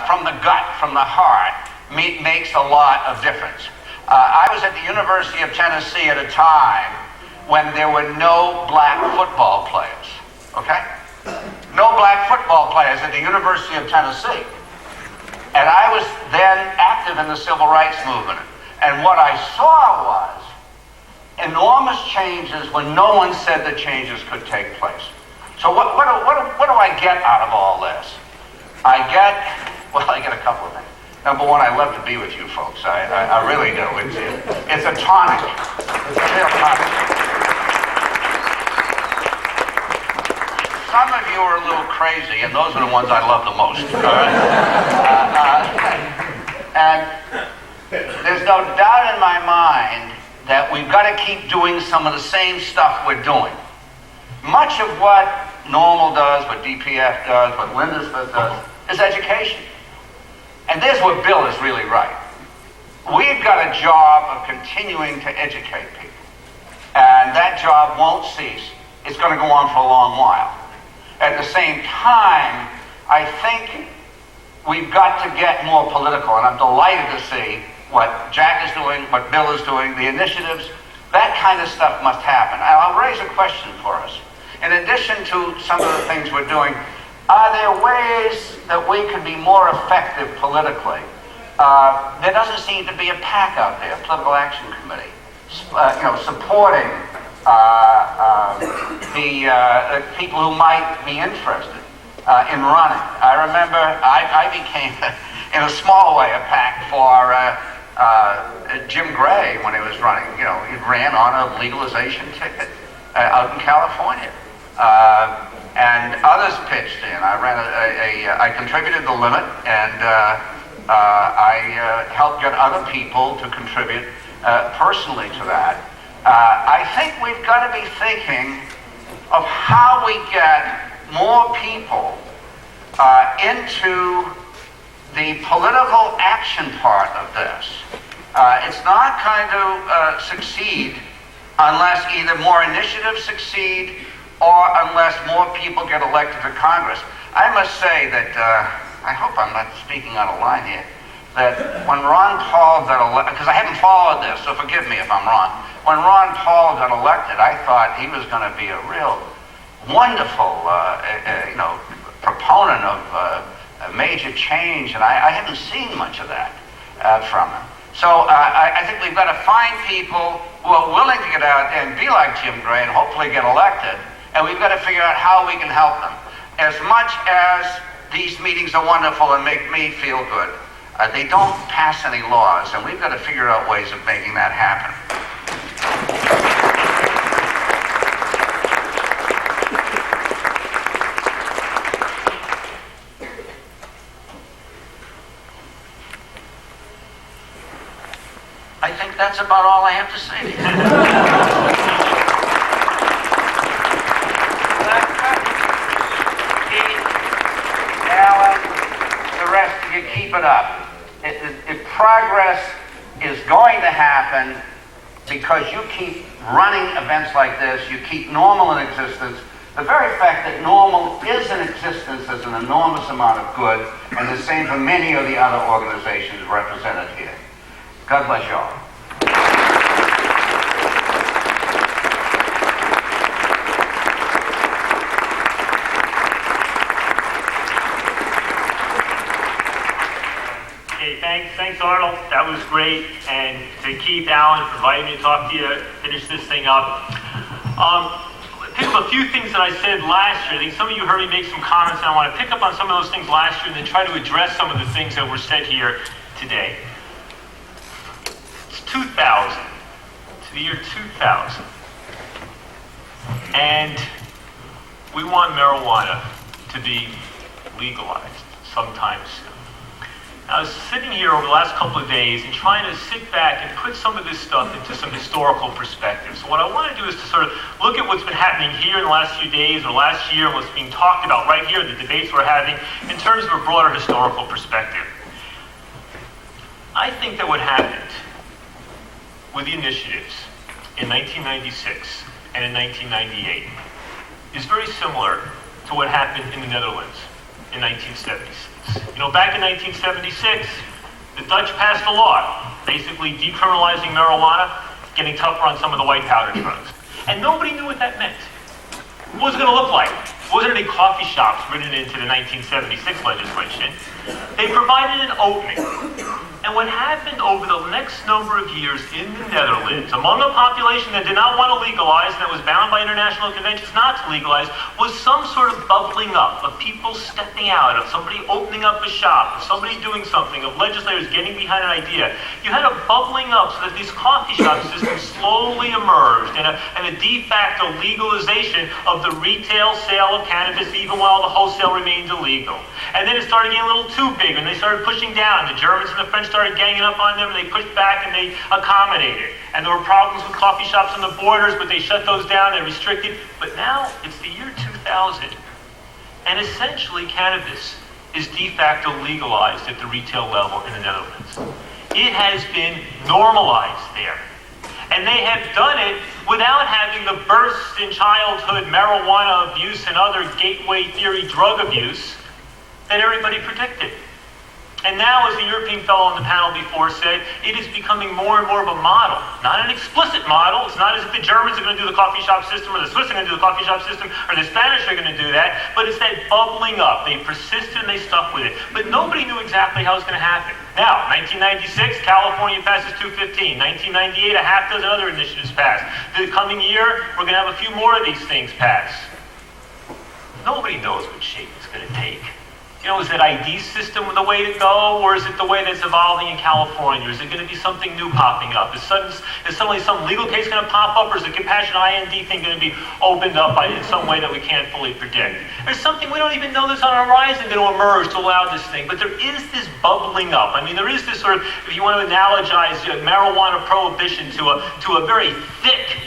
from the gut, from the heart, makes a lot of difference. I was at the University of Tennessee at a time when there were no black football players, okay? No black football players at the University of Tennessee. And I was then active in the civil rights movement. And what I saw was enormous changes when no one said that changes could take place. So what do I get out of all this? I get a couple of things. Number one, I love to be with you folks. I really do. It's a tonic. It's a real tonic. Some of you are a little crazy, and those are the ones I love the most. And there's no doubt in my mind that we've got to keep doing some of the same stuff we're doing. Much of what Normal does, what DPF does, what Lindesmith does, is education. And there's where Bill is really right. We've got a job of continuing to educate people. And that job won't cease. It's going to go on for a long while. At the same time, I think we've got to get more political. And I'm delighted to see what Jack is doing, what Bill is doing, the initiatives. That kind of stuff must happen. And I'll raise a question for us. In addition to some of the things we're doing, are there ways that we can be more effective politically? There doesn't seem to be a PAC out there, Political Action Committee, supporting the people who might be interested in running. I remember I became, in a small way, a PAC for Jim Gray when he was running. You know, he ran on a legalization ticket out in California. And others pitched in. I contributed the limit, and I helped get other people to contribute personally to that. I think we've got to be thinking of how we get more people into the political action part of this. It's not going to succeed unless either more initiatives succeed or unless more people get elected to Congress. I must say that, I hope I'm not speaking out of line here, that when Ron Paul got elected, because I haven't followed this, so forgive me if I'm wrong. When Ron Paul got elected, I thought he was going to be a real wonderful, proponent of a major change, and I haven't seen much of that from him. So I think we've got to find people who are willing to get out there and be like Jim Gray and hopefully get elected. And we've got to figure out how we can help them. As much as these meetings are wonderful and make me feel good, they don't pass any laws, and we've got to figure out ways of making that happen. I think that's about all I have to say to you. You keep it up. Progress is going to happen because you keep running events like this, you keep Normal in existence. The very fact that Normal is in existence is an enormous amount of good, and the same for many of the other organizations represented here. God bless you all. Thanks, Arnold. That was great. And to Keith, Allen, for inviting me to talk to you, finish this thing up. Pick up a few things that I said last year. I think some of you heard me make some comments, and I want to pick up on some of those things last year and then try to address some of the things that were said here today. It's 2000. It's the year 2000. And we want marijuana to be legalized sometime soon. I was sitting here over the last couple of days and trying to sit back and put some of this stuff into some historical perspective. So what I want to do is to sort of look at what's been happening here in the last few days or last year, what's being talked about right here, the debates we're having, in terms of a broader historical perspective. I think that what happened with the initiatives in 1996 and in 1998 is very similar to what happened in the Netherlands in 1976. Back in 1976, the Dutch passed a law basically decriminalizing marijuana, getting tougher on some of the white powder drugs. And nobody knew what that meant. What was it going to look like? Wasn't any coffee shops written into the 1976 legislation. They provided an opening. And what happened over the next number of years in the Netherlands, among a population that did not want to legalize and that was bound by international conventions not to legalize, was some sort of bubbling up of people stepping out, of somebody opening up a shop, of somebody doing something, of legislators getting behind an idea. You had a bubbling up so that these coffee shop systems slowly emerged and a de facto legalization of the retail sale of cannabis even while the wholesale remained illegal. And then it started getting a little too big and they started pushing down. The Germans and the French started ganging up on them and they pushed back and they accommodated. And there were problems with coffee shops on the borders, but they shut those down, they restricted. But now it's the year 2000. And essentially cannabis is de facto legalized at the retail level in the Netherlands. It has been normalized there. And they have done it without having the bursts in childhood marijuana abuse and other gateway theory drug abuse that everybody predicted. And now, as the European fellow on the panel before said, it is becoming more and more of a model. Not an explicit model. It's not as if the Germans are going to do the coffee shop system or the Swiss are going to do the coffee shop system or the Spanish are going to do that. But it's that bubbling up. They persisted and they stuck with it. But nobody knew exactly how it was going to happen. Now, 1996, California passes 215. 1998, a half dozen other initiatives pass. The coming year, we're going to have a few more of these things pass. Nobody knows what shape it's going to take. Is that ID system the way to go, or is it the way that's evolving in California? Is it going to be something new popping up? Is suddenly some legal case going to pop up, or is the compassion IND thing going to be opened up in some way that we can't fully predict? There's something we don't even know that's on the horizon going to emerge to allow this thing, but there is this bubbling up. There is this sort of, if you want to analogize marijuana prohibition to a very thick,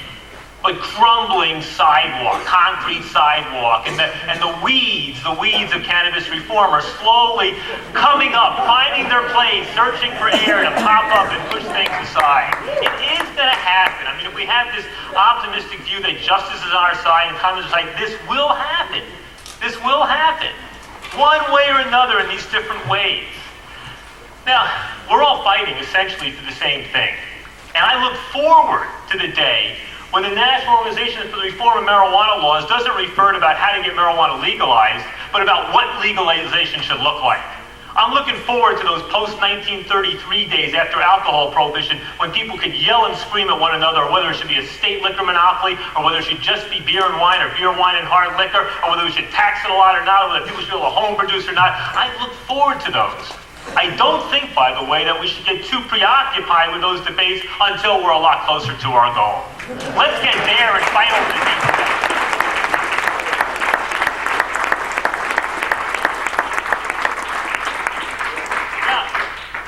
but crumbling sidewalk, concrete sidewalk, and the weeds of cannabis reform are slowly coming up, finding their place, searching for air to pop up and push things aside. It is going to happen. If we have this optimistic view that justice is on our side and communism is like, this will happen. This will happen. One way or another in these different ways. Now, we're all fighting essentially for the same thing. And I look forward to the day when the National Organization for the Reform of Marijuana Laws doesn't refer to about how to get marijuana legalized, but about what legalization should look like. I'm looking forward to those post-1933 days after alcohol prohibition when people could yell and scream at one another, or whether it should be a state liquor monopoly, or whether it should just be beer and wine, or beer, wine, and hard liquor, or whether we should tax it a lot or not, or whether people should be able to home produce or not. I look forward to those. I don't think, by the way, that we should get too preoccupied with those debates until we're a lot closer to our goal. Let's get there and fight over the details. Now,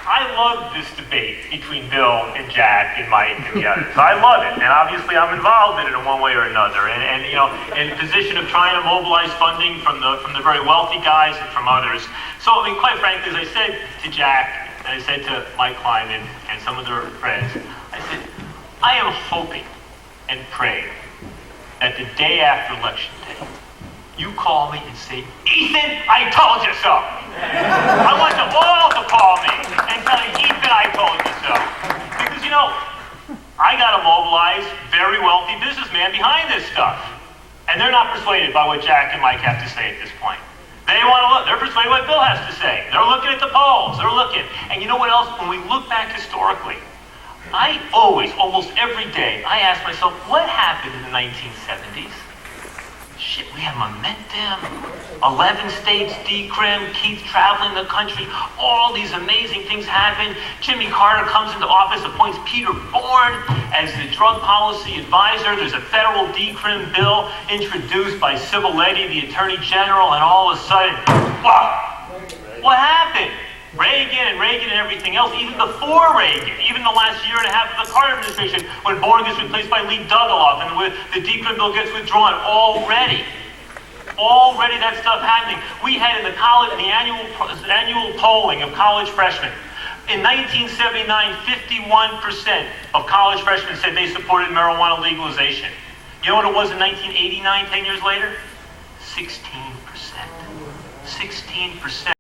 I love this debate between Bill and Jack and Mike and the others. I love it, and obviously I'm involved in it in one way or another. And in a position of trying to mobilize funding from the very wealthy guys and from others. So, quite frankly, as I said to Jack, and I said to Mike Kleiman and some of their friends, I said, I am hoping and praying that the day after Election Day, you call me and say, Ethan, I told you so. I want you all to call me and tell me, Ethan, I told you so. Because, I got a mobilized, very wealthy businessman behind this stuff. And they're not persuaded by what Jack and Mike have to say at this point. They want to look. They're persuaded what Bill has to say. They're looking at the polls. They're looking. And you know what else? When we look back historically, I always, almost every day, I ask myself, what happened in the 1970s? Shit, we had momentum. 11 states decrim, Keith traveling the country. All these amazing things happen. Jimmy Carter comes into office, appoints Peter Bourne as the drug policy advisor. There's a federal decrim bill introduced by Civiletti, the Attorney General, and all of a sudden, wow! What happened? Reagan and everything else, even before Reagan, even the last year and a half of the Carter administration, when Bourne gets replaced by Lee Dugaloff and the decrim bill gets withdrawn, already that stuff happening. We had in the annual polling of college freshmen, in 1979, 51% of college freshmen said they supported marijuana legalization. You know what it was in 1989, 10 years later? 16%. 16%.